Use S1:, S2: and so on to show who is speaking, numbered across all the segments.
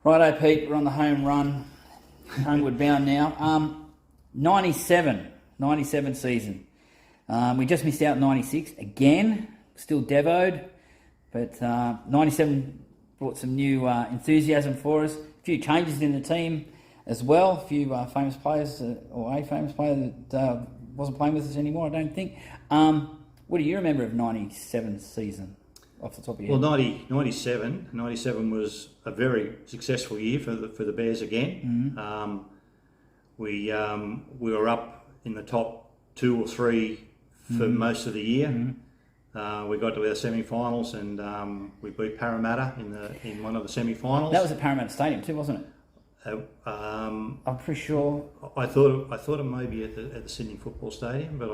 S1: Righto, Pete, we're on the home run, homeward bound now. 97 season. We just missed out 96 again, still devoed, but 97 brought some new enthusiasm for us. A few changes in the team as well. A few famous players, or a famous player that wasn't playing with us anymore, I don't think. What do you remember of 97 season? Off the top of your head?
S2: Well, 97 was a very successful year for the Bears again.
S1: Mm-hmm.
S2: We were up in the top 2 or 3 for most of the year.
S1: Mm-hmm.
S2: We got to our semi-finals and we beat Parramatta in one of the semi-finals.
S1: That was at Parramatta Stadium too, wasn't it? I'm pretty sure.
S2: I thought it may be at the Sydney Football Stadium, but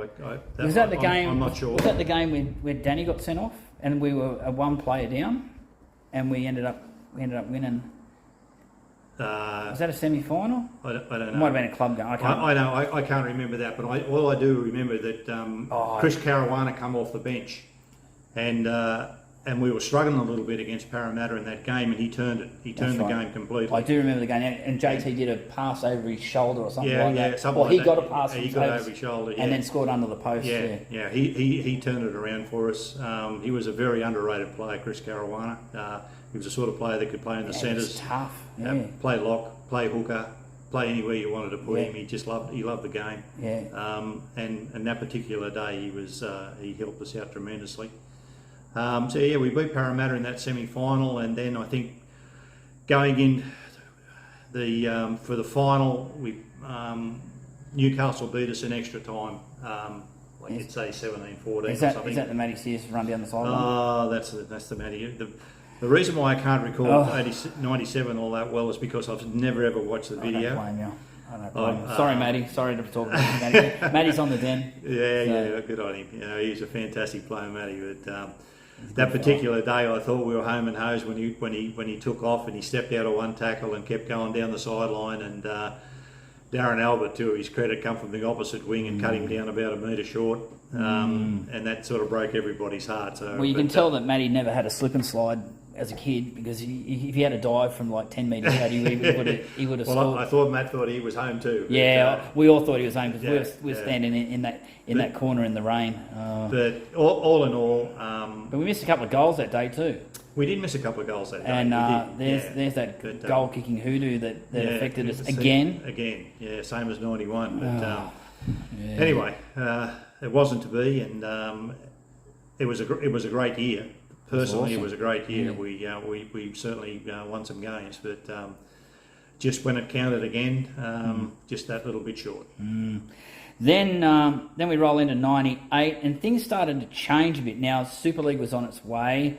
S1: Was that the game?
S2: I'm not sure.
S1: Was that the game where Danny got sent off and we were a one player down, and we ended up winning? Was that a semi-final?
S2: I don't know.
S1: It might have been a club game.
S2: I can't remember that, but all I do remember that Chris Caruana come off the bench, and we were struggling a little bit against Parramatta in that game, and he turned it. He turned the game completely.
S1: I do remember the game, and JT did a pass over his shoulder or something like that.
S2: Something
S1: well,
S2: like
S1: he got a pass.
S2: He got over his shoulder,
S1: and then scored under the post.
S2: Yeah. He turned it around for us. He was a very underrated player, Chris Caruana. He was the sort of player that could play in the centres.
S1: He was tough.
S2: Play lock, play hooker, play anywhere you wanted to put him. He loved the game.
S1: Yeah.
S2: And that particular day, he helped us out tremendously. We beat Parramatta in that semi-final, and then I think going in for the final, Newcastle beat us in extra time. You'd say 17-14 or something.
S1: Is that the Matty Sears run down the sideline?
S2: Oh, that's the Matty. The reason why I can't recall 97 all that well is because I've never ever watched the video.
S1: I don't blame you. Sorry, Matty. Sorry to talk about Matty. Matty's on the den.
S2: Yeah, good on him. He's a fantastic player, Matty. But that particular day, I thought we were home and hosed when he took off and he stepped out of one tackle and kept going down the sideline. And Darren Albert, to his credit, come from the opposite wing and cut him down about a metre short. And that sort of broke everybody's heart. So,
S1: you can tell that Matty never had a slip and slide as a kid, because if he had a dive from like 10 metres out, he would have scored.
S2: I thought Matt thought he was home too.
S1: Yeah, we all thought he was home because we were standing in that corner in the rain.
S2: But all in all,
S1: but we missed a couple of goals that day too.
S2: We did miss a couple of goals that day.
S1: And there's that goal kicking hoodoo that affected us again.
S2: Again, same as 91. But anyway, it wasn't to be, and it was a great year. Personally, awesome. It was a great year. Yeah. We certainly won some games, but just when it counted again, just that little bit short.
S1: Then we roll into 98, and things started to change a bit. Now Super League was on its way.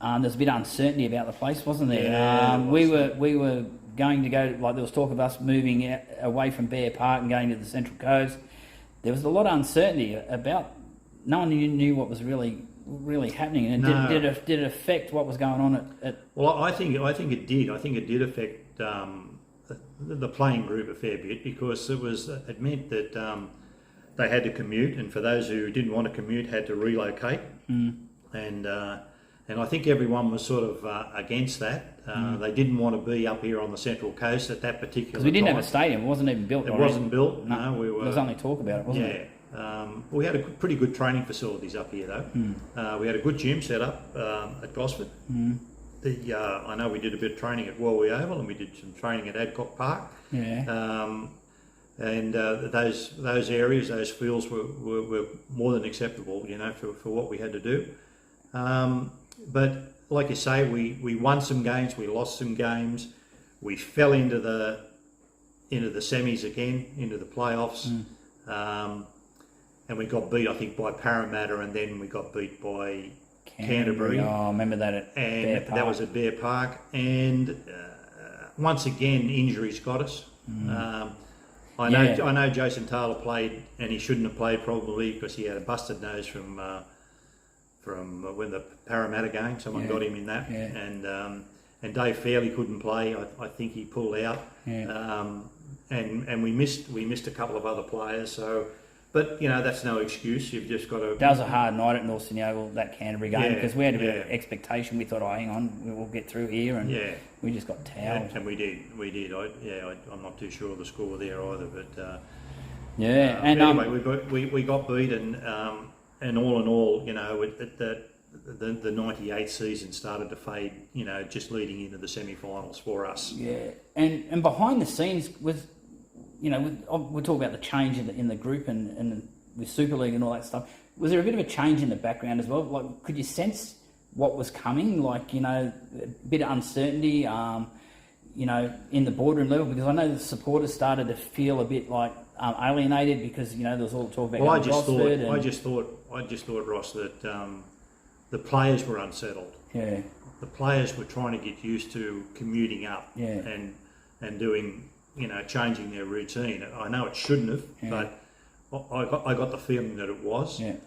S1: There's a bit of uncertainty about the place, wasn't there?
S2: Yeah,
S1: we were going to go, like there was talk of us moving away from Bear Park and going to the Central Coast. There was a lot of uncertainty about. No one knew what was really happening, and did it affect what was going on at?
S2: Well, I think it did. I think it did affect the playing group a fair bit, because it meant that they had to commute, and for those who didn't want to commute, had to relocate. And I think everyone was sort of against that. They didn't want to be up here on the Central Coast at that particular time.
S1: Because we didn't have a stadium; it wasn't even built.
S2: It wasn't built. No,
S1: there was only talk about it, wasn't it?
S2: We had pretty good training facilities up here, though. We had a good gym set up at Gosford. I know we did a bit of training at Warley Oval, and we did some training at Adcock Park.
S1: Yeah.
S2: And those areas, those fields were more than acceptable, for what we had to do. But like you say, we won some games, we lost some games, we fell into the semis again, into the playoffs. And we got beat, I think, by Parramatta, and then we got beat by Canterbury.
S1: Oh, I remember that at Bear Park.
S2: That was at Bear Park. And once again, injuries got us. I know Jason Taylor played, and he shouldn't have played probably, because he had a busted nose from when the Parramatta game. Someone got him in that. And Dave Fairley couldn't play. I think he pulled out. And we missed a couple of other players. So But, that's no excuse. You've just got to...
S1: That was a hard night at North Sydney Oval, that Canterbury game,
S2: Yeah,
S1: because we had a bit
S2: yeah.
S1: of expectation. We thought, hang on, we'll get through here, and
S2: Yeah.
S1: we just got towed.
S2: And we did. I'm not too sure of the score there either, but...
S1: Yeah, and
S2: anyway, we got beat, and all in all, the 98 season started to fade, just leading into the semi-finals for us.
S1: yeah, and behind the scenes was, we'll talk about the change in the group and with Super League and all that stuff. Was there a bit of a change in the background as well? Like, could you sense what was coming? Like, a bit of uncertainty, in the boardroom level, because I know the supporters started to feel a bit like alienated because there was all the talk about.
S2: Well, I just thought, Ross, that the players were unsettled.
S1: Yeah.
S2: The players were trying to get used to commuting up
S1: Yeah.
S2: and doing, changing their routine. I know it shouldn't have, but I got the feeling that it was.
S1: Yeah.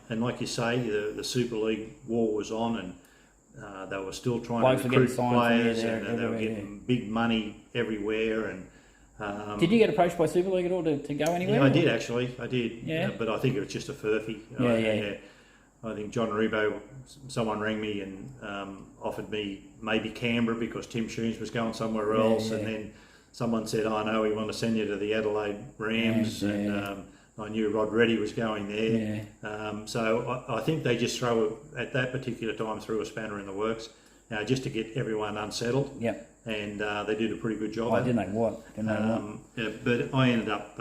S2: And like you say, the Super League war was on, and they were still trying
S1: Blokes
S2: to
S1: were getting
S2: recruit
S1: signed from
S2: players,
S1: here,
S2: and
S1: there,
S2: they were
S1: everywhere,
S2: getting big money everywhere. And
S1: Did you get approached by Super League at all to go anywhere?
S2: yeah, I did actually. I did.
S1: Yeah.
S2: But I think it was just a furphy.
S1: Yeah.
S2: I think John Rebo, someone rang me and offered me maybe Canberra because Tim Sheens was going somewhere else, and then someone said, "Oh no, we want to send you to the Adelaide Rams," and I knew Rod Reddy was going there. So I think they just at that particular time threw a spanner in the works, just to get everyone unsettled.
S1: Yep.
S2: And they did a pretty good job.
S1: I didn't know what.
S2: Yeah, but I ended up,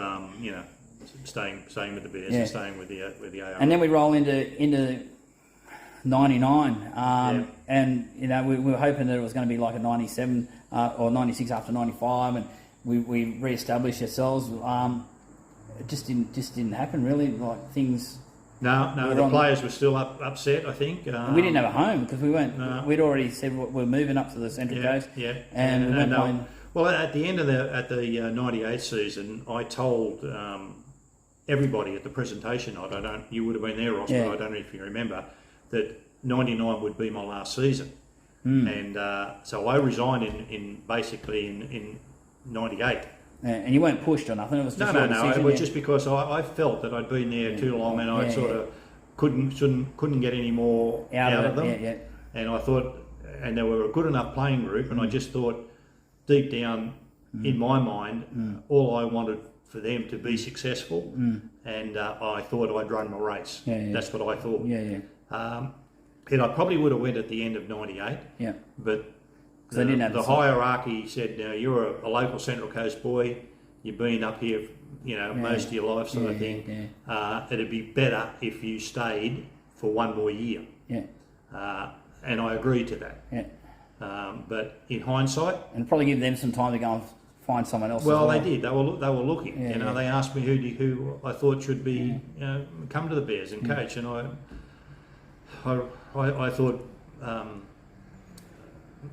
S2: staying with the Bears and staying with the AR.
S1: And then we roll into 99, and we were hoping that it was going to be like a 97 or 96 after 95, and we re-established ourselves. It just didn't happen really. Like things.
S2: No, the players were still upset. I think
S1: and we didn't have a home because we weren't. No. We'd already said we're moving up to the Central Coast.
S2: Yeah,
S1: and we weren't playing.
S2: Well, at the end of the 98 season, I told everybody at the presentation night. You would have been there, Ross, but I don't know if you remember that 99 would be my last season, and so I resigned in 98.
S1: And you weren't pushed or nothing. It was just
S2: no.
S1: Decision,
S2: it was just because I felt that I'd been there too long, and I sort of couldn't get any more out of them.
S1: Yeah.
S2: And I thought, and they were a good enough playing group, and I just thought, deep down in my mind, all I wanted for them to be successful, and I thought I'd run my race. That's what I thought. And I probably would have went at the end of 98. Yeah. But the hierarchy said, "Now you're a local Central Coast boy. You've been up here, most of your life, sort of thing. It'd be better if you stayed for one more year." Yeah. And I agreed to that. Yeah. But in hindsight,
S1: and probably give them some time to go and find someone else.
S2: Well, they did. They were looking. They asked me who I thought should be come to the Bears and coach, and I thought.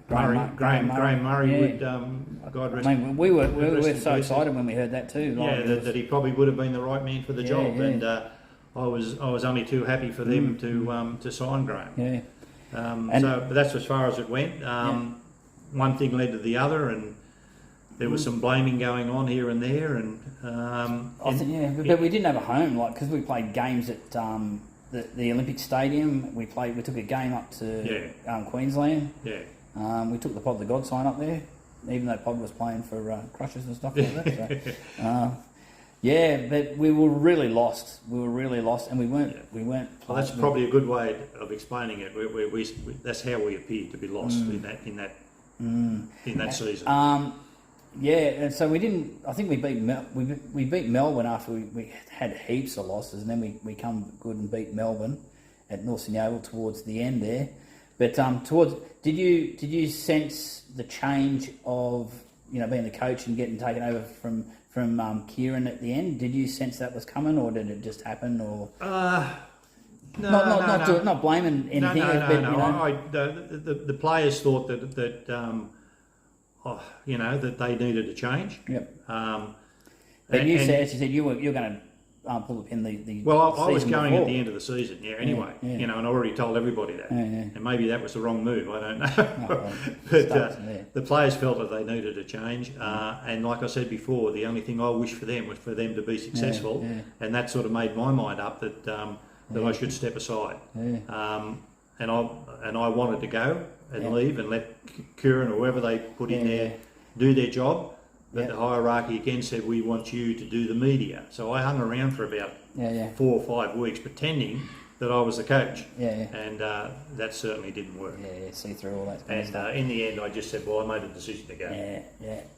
S2: Graham Murray would, God rest.
S1: We were so excited when we heard that too.
S2: That he probably would have been the right man for the job, and I was only too happy for them to sign Graham. Yeah. But that's as far as it went. One thing led to the other, and there was some blaming going on here and there,
S1: but we didn't have a home, because we played games at the Olympic Stadium. We took a game up to Queensland. Yeah. We took the Pod the God sign up there, even though Pod was playing for Crushers and stuff like that. So, but we were really lost. And we weren't.
S2: Well, that's probably a good way of explaining it. We that's how we appeared to be lost in that season.
S1: And so we didn't. I think we beat Melbourne after we had heaps of losses, and then we come good and beat Melbourne at North Sydney Oval towards the end there. But did you sense the change of being the coach and getting taken over from Kieran at the end? Did you sense that was coming, or did it just happen? Or not blaming anything.
S2: The players thought that that they needed a change.
S1: Yep. But you said you're going to pull the pin. The
S2: Well, I was
S1: season
S2: going
S1: before.
S2: at the end of the season, anyway,
S1: yeah.
S2: and I already told everybody that. And maybe that was the wrong move, I don't know.
S1: well,
S2: But the players felt that they needed a change. And like I said before, the only thing I wish for them was for them to be successful. And that sort of made my mind up that I should step aside. And I wanted to go and leave and let Kieran or whoever they put in there do their job. But the hierarchy again said, we want you to do the media. So I hung around for about 4 or 5 weeks pretending that I was the coach. And that certainly didn't work.
S1: See through all that.
S2: And in the end, I just said, well, I made a decision to go.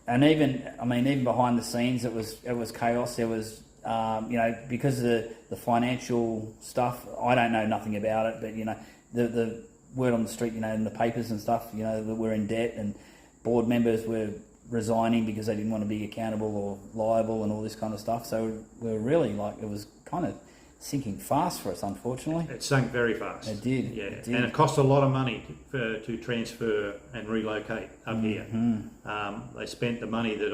S1: And even behind the scenes, it was chaos. There was, because of the financial stuff, I don't know nothing about it, but, the word on the street, in the papers and stuff, that we're in debt and board members were resigning because they didn't want to be accountable or liable and all this kind of stuff. So we're really it was kind of sinking fast for us, unfortunately.
S2: It sank very fast.
S1: It did.
S2: It did. And it cost a lot of money to transfer and relocate up here. They spent the money that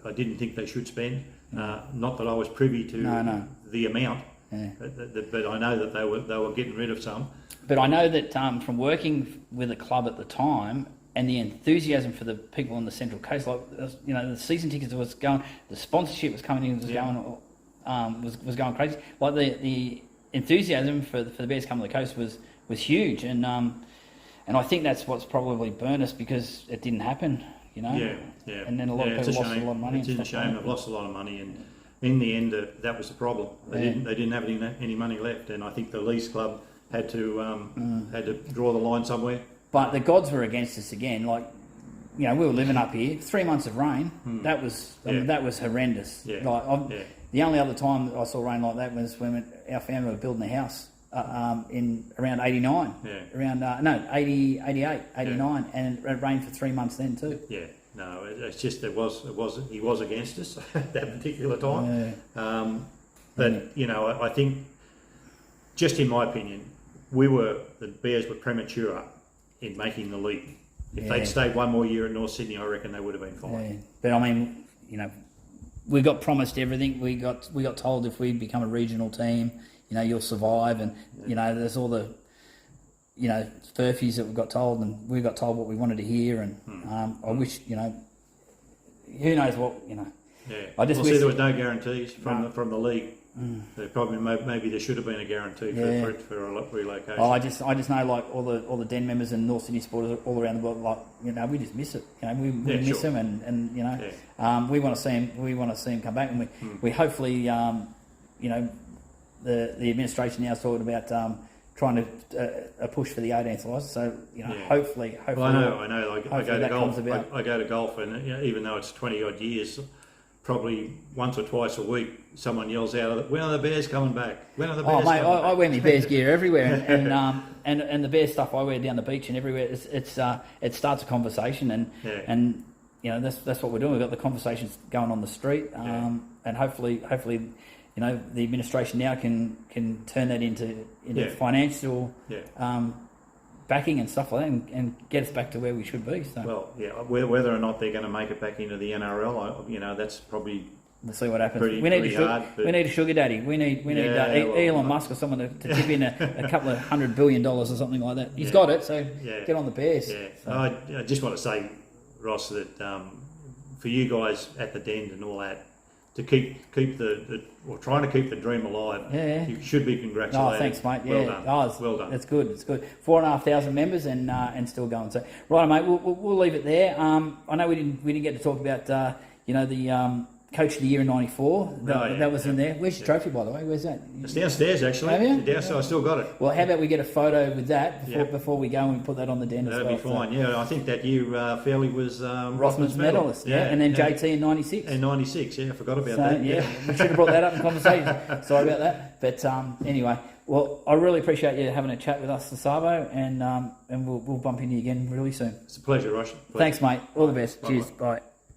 S2: I didn't think they should spend. Not that I was privy to the amount, but I know that they were getting rid of some.
S1: But I know that from working with a club at the time, and the enthusiasm for the people on the Central Coast, the season tickets was going, the sponsorship was coming in, was going crazy. Like the enthusiasm for the Bears coming to the coast was huge, and I think that's what's probably burned us because it didn't happen. And then a lot of people lost a lot of money.
S2: It's a shame. They've lost a lot of money, and in the end, that was the problem. They didn't have any money left, and I think the Lease Club had to draw the line somewhere.
S1: But the gods were against us again. We were living up here. 3 months of rain. That was that was horrendous. The only other time I saw rain like that was when our family were building a house in around 89. Around 80, 88, 89, and it rained for 3 months then too.
S2: No, it's just he was against us at that particular time. I think, just in my opinion, the Bears were premature in making the league. If they'd stayed one more year at North Sydney, I reckon they would have been fine.
S1: But we got promised everything. We got told if we become a regional team, you'll survive, and there's all the furfies that we got told, and we got told what we wanted to hear, and I wish who knows what I just wish
S2: there was no guarantees from the league. Maybe there should have been a guarantee for a relocation.
S1: I just know all the Den members and North Sydney supporters all around the world, we just miss it. We miss them, and we want to see him. We want to see him come back, and we hopefully the administration now is talking about trying to push for the 18th license. So hopefully.
S2: Well, I know. I go to golf. I go to golf, and even though it's 20 odd years, probably once or twice a week, someone yells out, "When are the Bears coming back? When are the Bears?"
S1: Coming back? I wear my Bears gear everywhere, and the Bears stuff I wear down the beach and everywhere. It starts a conversation, and that's what we're doing. We've got the conversations going on the street, and hopefully the administration now can turn that into financial backing and stuff like that, and get us back to where we should be. So.
S2: Well, whether or not they're going to make it back into the NRL, that's probably.
S1: We'll see what happens.
S2: We need
S1: a sugar daddy. We need Elon Musk or someone to chip in a couple of $100 billion or something like that. He's got it, so get on the Bears. So.
S2: I just want to say, Ross, that for you guys at the Den and all that, to keep trying to keep the dream alive, you should be congratulated.
S1: Oh, thanks, mate. Well done.
S2: Well done.
S1: It's good. 4,500 members and still going. So, right, mate. We'll leave it there. I know we didn't get to talk about the Coach of the Year in '94. That was in there. Where's your trophy, by the way? Where's that?
S2: It's downstairs, actually.
S1: Have you?
S2: Downstairs. I still got it.
S1: Well, how about we get a photo with that before we go and we put that on the Den as well?
S2: That'd be fine. So. I think that year Fairley was
S1: Rothman's medalist. And then JT in '96.
S2: In '96, I forgot about that.
S1: We should have brought that up in conversation. Sorry about that. But anyway, well, I really appreciate you having a chat with us, Sabo, and we'll bump into you again really soon.
S2: It's a pleasure, Ross.
S1: Thanks, mate. All the best.
S2: Bye-bye.
S1: Cheers. Bye.